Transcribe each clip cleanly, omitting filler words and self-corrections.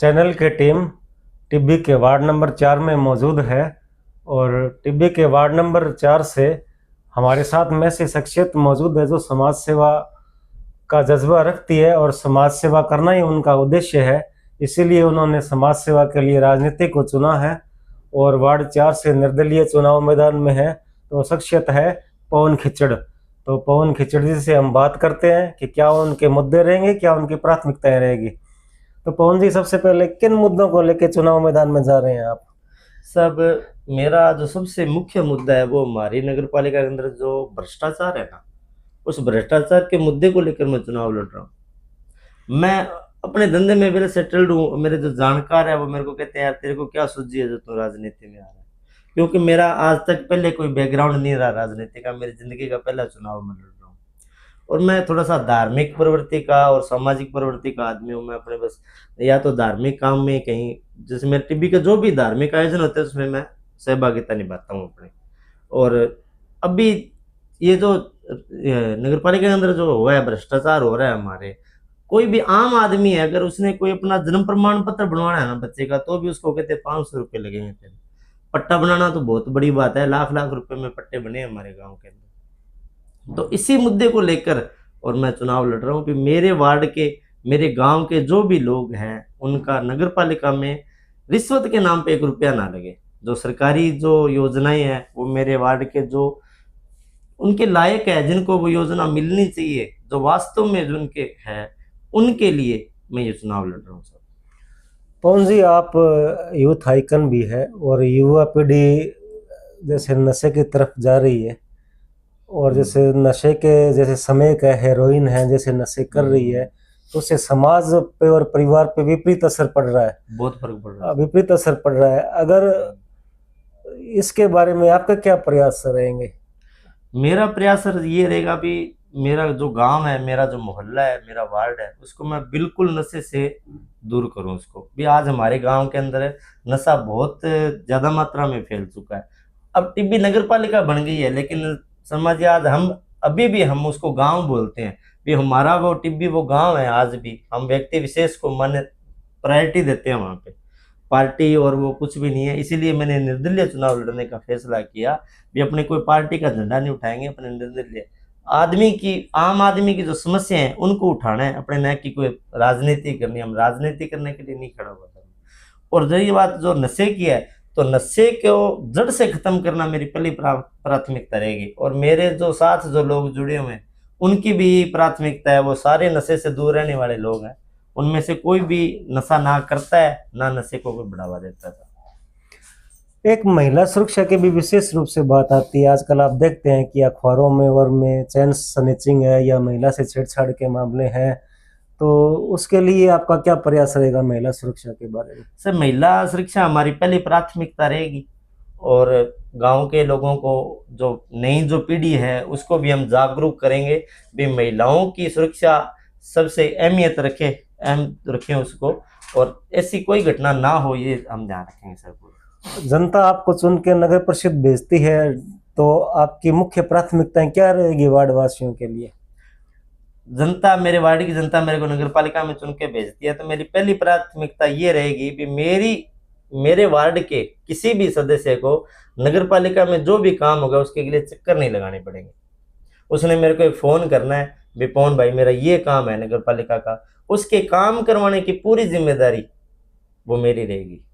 Channel की team Tibbi के ward number 4 में मौजूद है और टिब्बी के वार्ड नंबर 4 से हमारे साथ में ऐसी शख्सियत मौजूद है जो समाज सेवा का जज्बा रखती है और समाज सेवा करना ही उनका उद्देश्य है। इसीलिए उन्होंने समाज सेवा के लिए राजनीति को चुना है और वार्ड 4 से निर्दलीय चुनाव मैदान में है। तो शख्सियत है पवन खिचड़। तो पवन खिचड़ जी से हम बात करते हैं कि क्या उनके मुद्दे रहेंगे, क्या उनकी प्राथमिकताएं रहेगी। तो पवन जी, सबसे पहले किन मुद्दों को लेकर चुनाव मैदान में जा रहे हैं आप? सब मेरा जो सबसे मुख्य मुद्दा है वो हमारी नगर पालिका के अंदर जो भ्रष्टाचार है ना, उस भ्रष्टाचार के मुद्दे को लेकर मैं चुनाव लड़ रहा हूँ। मैं अपने धंधे में पहले सेटल्ड हूँ। मेरे जो जानकार है वो मेरे को कहते हैं यार तेरे को क्या सूझी है जो तू राजनीति में आ रहा है, क्योंकि मेरा आज तक पहले कोई बैकग्राउंड नहीं रहा राजनीति का। मेरी जिंदगी का पहला चुनाव मैं लड़ रहा हूँ और मैं थोड़ा सा धार्मिक प्रवृत्ति का और सामाजिक प्रवृत्ति का आदमी हूँ। मैं अपने बस या तो धार्मिक काम में कहीं, जैसे मेरे टीबी का जो भी धार्मिक आयोजन होते हैं उसमें मैं सहभागिता निभाता हूँ अपने। और अभी ये जो नगर पालिका के अंदर जो हुआ है, भ्रष्टाचार हो रहा है हमारे, कोई भी आम आदमी है अगर उसने कोई अपना जन्म प्रमाण पत्र बनवाना है ना बच्चे का, तो भी उसको कहते हैं 500 रुपये लगेंगे तेरे। पट्टा बनाना तो बहुत बड़ी बात है, लाख लाख रुपए में पट्टे बने हमारे गांव के अंदर। तो इसी मुद्दे को लेकर और मैं चुनाव लड़ रहा हूँ कि मेरे वार्ड के, मेरे गांव के जो भी लोग हैं उनका नगर पालिका में रिश्वत के नाम पे 1 रुपया ना लगे। जो सरकारी जो योजनाएं हैं वो मेरे वार्ड के जो उनके लायक है, जिनको वो योजना मिलनी चाहिए, जो वास्तव में जिनके है, उनके लिए मैं ये चुनाव लड़ रहा हूँ सर। पवन जी, आप यूथ आइकन भी है और युवा पीढ़ी जैसे नशे की तरफ जा रही है और जैसे नशे के जैसे समय का हेरोइन है जैसे नशे कर रही है, तो उससे समाज पे और परिवार पे विपरीत असर पड़ रहा है। बहुत फर्क पड़ रहा है। विपरीत असर पड़ रहा है। अगर इसके बारे में आपका क्या प्रयास रहेंगे? मेरा प्रयास सर ये रहेगा भी मेरा जो गांव है, मेरा जो मोहल्ला है, मेरा वार्ड है, उसको मैं बिल्कुल नशे से दूर करूं। उसको भी आज हमारे गांव के अंदर नशा बहुत ज्यादा मात्रा में फैल चुका है। अब टिब्बी नगर पालिका बन गई है, लेकिन समझिए आज हम अभी भी हम उसको गांव बोलते हैं। भी हमारा वो टिब्बी वो गांव है। आज भी हम व्यक्ति विशेष को मान्य प्रायोरिटी देते हैं वहां पे, पार्टी और वो कुछ भी नहीं है। इसीलिए मैंने निर्दलीय चुनाव लड़ने का फैसला किया। भी अपने कोई पार्टी का झंडा नहीं उठाएंगे, अपने निर्दलीय आदमी की, आम आदमी की जो समस्या है उनको उठाना है, अपने न कि कोई राजनीति करनी है। हम राजनीति करने के लिए नहीं खड़ा हुआ था। और रही बात जो नशे की है, तो नशे को जड़ से खत्म करना मेरी पहली प्राथमिकता रहेगी। और मेरे जो साथ जो लोग जुड़े हुए हैं उनकी भी प्राथमिकता है, वो सारे नशे से दूर रहने वाले लोग हैं। उनमें से कोई भी नशा ना करता है, ना नशे को कोई बढ़ावा देता था। एक महिला सुरक्षा की भी विशेष रूप से बात आती है। आजकल आप देखते हैं कि अखबारों में और में चैन स्नैचिंग है या महिला से छेड़छाड़ के मामले हैं, तो उसके लिए आपका क्या प्रयास रहेगा महिला सुरक्षा के बारे में? सर, महिला सुरक्षा हमारी पहली प्राथमिकता रहेगी और गांव के लोगों को, जो नई जो पीढ़ी है उसको भी हम जागरूक करेंगे भी महिलाओं की सुरक्षा सबसे अहमियत रखें उसको, और ऐसी कोई घटना ना हो ये हम ध्यान रखेंगे सर। जनता आपको चुन के नगर परिषद भेजती है, तो आपकी मुख्य प्राथमिकताएं क्या रहेगी वार्ड वासियों के लिए? जनता, मेरे वार्ड की जनता मेरे को नगर पालिका में चुन के भेजती है, तो मेरी पहली प्राथमिकता ये रहेगी कि मेरे वार्ड के किसी भी सदस्य को नगर पालिका में जो भी काम होगा उसके लिए चक्कर नहीं लगाने पड़ेंगे। उसने मेरे को एक फोन करना है, भी पवन भाई मेरा ये काम है नगर पालिका का, उसके काम करवाने की पूरी जिम्मेदारी वो मेरी रहेगी।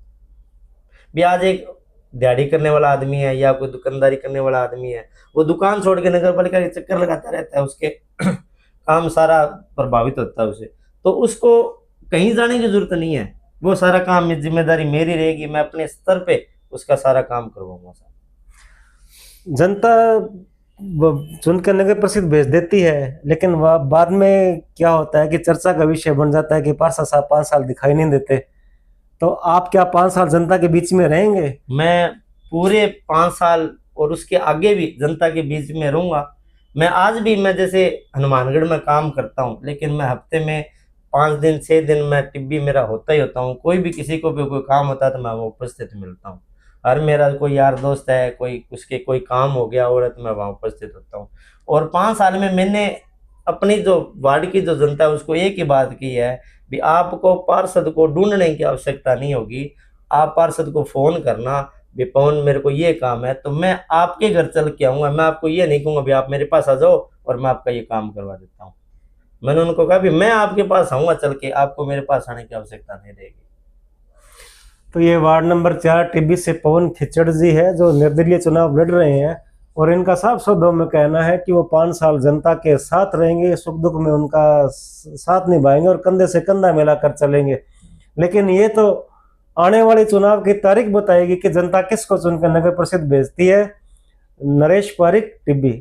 भी आज एक दिहाड़ी करने वाला आदमी है या कोई दुकानदारी करने वाला आदमी है, वो दुकान छोड़ के नगर पालिका के चक्कर लगाता रहता है, उसके काम सारा प्रभावित होता है उसे। तो उसको कहीं जाने की जरूरत नहीं है, वो सारा काम में जिम्मेदारी मेरी रहेगी। मैं अपने स्तर पे उसका सारा काम करवाऊंगा। जनता चुन के नगर परिषद भेज देती है, लेकिन वह बाद में क्या होता है कि चर्चा का विषय बन जाता है कि पार्षद साहब 5 साल दिखाई नहीं देते। तो आप क्या 5 साल जनता के बीच में रहेंगे? मैं पूरे 5 साल और उसके आगे भी जनता के बीच में रहूंगा। मैं आज भी, मैं जैसे हनुमानगढ़ में काम करता हूँ, लेकिन मैं हफ्ते में 5 दिन 6 दिन मैं टिब्बी मेरा होता ही होता हूँ। कोई भी किसी को भी कोई काम होता है तो मैं वो उपस्थित मिलता हूँ। और मेरा कोई यार दोस्त है, कोई उसके कोई काम हो गया और तो मैं वहाँ उपस्थित होता हूँ। और 5 साल में मैंने अपनी जो वार्ड की जो जनता है उसको एक ही बात की है भी आपको पार्षद को ढूंढने की आवश्यकता नहीं होगी। आप पार्षद को फोन करना, भी पवन मेरे को ये काम है, तो मैं आपके घर चल के आऊंगा। मैं आपको ये नहीं कहूंगा भी आप मेरे पास आ जाओ और मैं आपका ये काम करवा देता हूँ। मैंने उनको कहा भी मैं आपके पास आऊंगा चल के, आपको मेरे पास आने की आवश्यकता नहीं रहेगी। तो ये वार्ड नंबर 4 टिब्बी से पवन खिचड़ जी है जो निर्दलीय चुनाव लड़ रहे हैं, और इनका साफ शब्दों में कहना है कि वो 5 साल जनता के साथ रहेंगे, सुख दुख में उनका साथ निभाएंगे और कंधे से कंधा मिलाकर चलेंगे। लेकिन ये तो आने वाले चुनाव की तारीख बताएगी कि जनता किसको चुनकर नगर परिषद भेजती है। नरेश पारिक, टिब्बी।